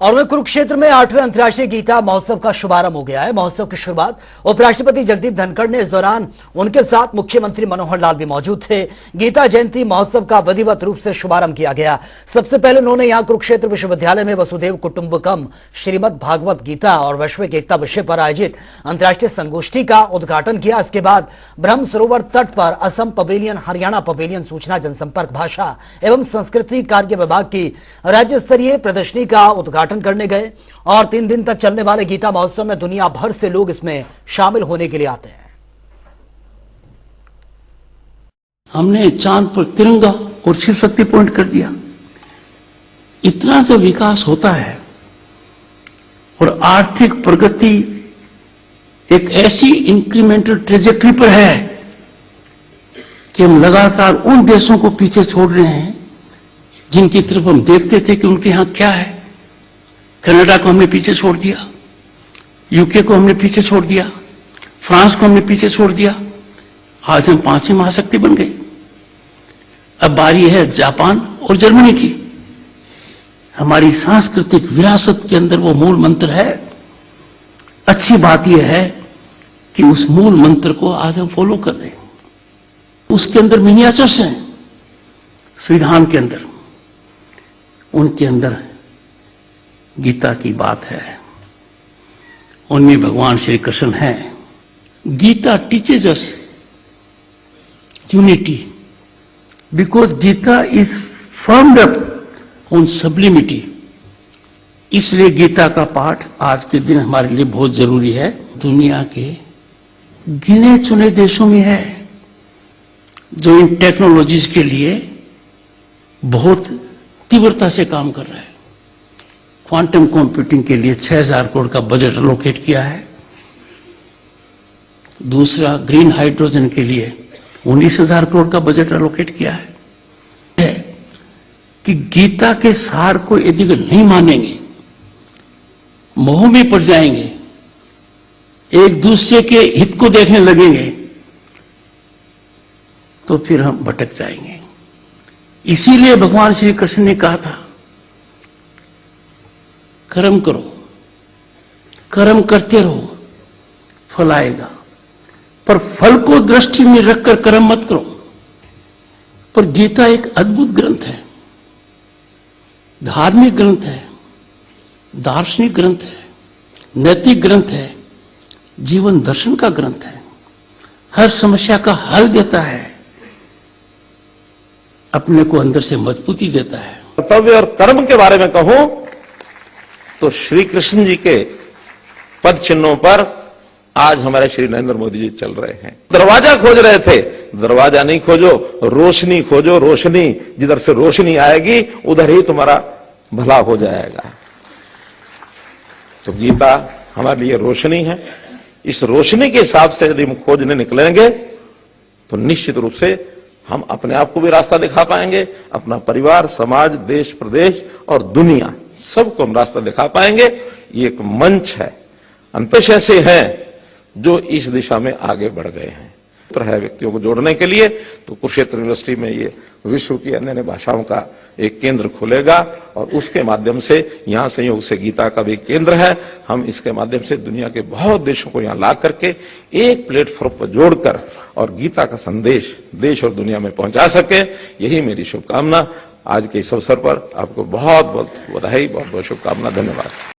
और वह कुरुक्षेत्र में 8वें अंतर्राष्ट्रीय गीता महोत्सव का शुभारंभ हो गया है। महोत्सव की शुरुआत उपराष्ट्रपति जगदीप धनखड़ ने। इस दौरान उनके साथ मुख्यमंत्री मनोहर लाल भी मौजूद थे। गीता जयंती महोत्सव का विधिवत रूप से शुभारंभ किया गया। सबसे पहले उन्होंने यहां कुरुक्षेत्र विश्वविद्यालय में वसुधैव कुटुंबकम, श्रीमद् भागवत गीता और वैश्विक एकता विषय पर आयोजित अंतर्राष्ट्रीय संगोष्ठी का उद्घाटन किया। इसके बाद ब्रह्म सरोवर तट पर असम पवेलियन, हरियाणा पवेलियन, सूचना जनसंपर्क, भाषा एवं संस्कृति कार्य विभाग की राज्य स्तरीय प्रदर्शनी का उद्घाटन करने गए। और 3 दिन तक चलने वाले गीता महोत्सव में दुनिया भर से लोग इसमें शामिल होने के लिए आते हैं। हमने चांद पर तिरंगा और शिव शक्ति पॉइंट कर दिया। इतना जो विकास होता है और आर्थिक प्रगति एक ऐसी इंक्रीमेंटल ट्रेजेक्टरी पर है कि हम लगातार उन देशों को पीछे छोड़ रहे हैं जिनकी तरफ हम देखते थे कि उनके यहां क्या है। कनाडा को हमने पीछे छोड़ दिया, यूके को हमने पीछे छोड़ दिया, फ्रांस को हमने पीछे छोड़ दिया। आज हम 5वीं महाशक्ति बन गए। अब बारी है जापान और जर्मनी की। हमारी सांस्कृतिक विरासत के अंदर वो मूल मंत्र है। अच्छी बात यह है कि उस मूल मंत्र को आज हम फॉलो कर रहे हैं। उसके अंदर मिनिएचर्स हैं, संविधान के अंदर, उनके अंदर गीता की बात है। उनमें भगवान श्री कृष्ण हैं। Gita teaches us unity because Gita is firmed up on sublimity. इसलिए गीता का पाठ आज के दिन हमारे लिए बहुत जरूरी है। दुनिया के गिने चुने देशों में है जो इन टेक्नोलॉजीज के लिए बहुत तीव्रता से काम कर रहा है। क्वांटम कंप्यूटिंग के लिए 6000 करोड़ का बजट एलोकेट किया है। दूसरा, ग्रीन हाइड्रोजन के लिए 19,000 करोड़ का बजट एलोकेट किया है। कि गीता के सार को यदि नहीं मानेंगे, मोह में पड़ जाएंगे, एक दूसरे के हित को देखने लगेंगे, तो फिर हम भटक जाएंगे। इसीलिए भगवान श्री कृष्ण ने कहा था, कर्म करो, कर्म करते रहो, फल आएगा। पर फल को दृष्टि में रखकर कर्म मत करो। पर गीता एक अद्भुत ग्रंथ है, धार्मिक ग्रंथ है, दार्शनिक ग्रंथ है, नैतिक ग्रंथ है, जीवन दर्शन का ग्रंथ है। हर समस्या का हल देता है, अपने को अंदर से मजबूती देता है। कर्तव्य और कर्म के बारे में कहूं तो श्री कृष्ण जी के पद चिन्हों पर आज हमारे श्री नरेंद्र मोदी जी चल रहे हैं। दरवाजा खोज रहे थे, दरवाजा नहीं खोजो, रोशनी खोजो। रोशनी, जिधर से रोशनी आएगी उधर ही तुम्हारा भला हो जाएगा। तो गीता हमारे लिए रोशनी है। इस रोशनी के हिसाब से यदि हम खोजने निकलेंगे तो निश्चित रूप से हम अपने आप को भी रास्ता दिखा पाएंगे, अपना परिवार, समाज, देश, प्रदेश और दुनिया सबको हम रास्ता दिखा पाएंगे। ये एक मंच है, अंतश ऐसे हैं जो इस दिशा में आगे बढ़ गए हैं। है व्यक्तियों को जोड़ने के लिए तो कुरुक्षेत्र यूनिवर्सिटी में ये विश्व की अन्य भाषाओं का एक केंद्र खुलेगा और उसके माध्यम से यहाँ संयोग से गीता का भी केंद्र है। हम इसके माध्यम से दुनिया के बहुत देशों को यहाँ ला करके एक प्लेटफॉर्म पर जोड़कर और गीता का संदेश देश और दुनिया में पहुंचा सके, यही मेरी शुभकामना। आज के इस अवसर पर आपको बहुत बहुत बधाई, बहुत बहुत शुभकामना। धन्यवाद।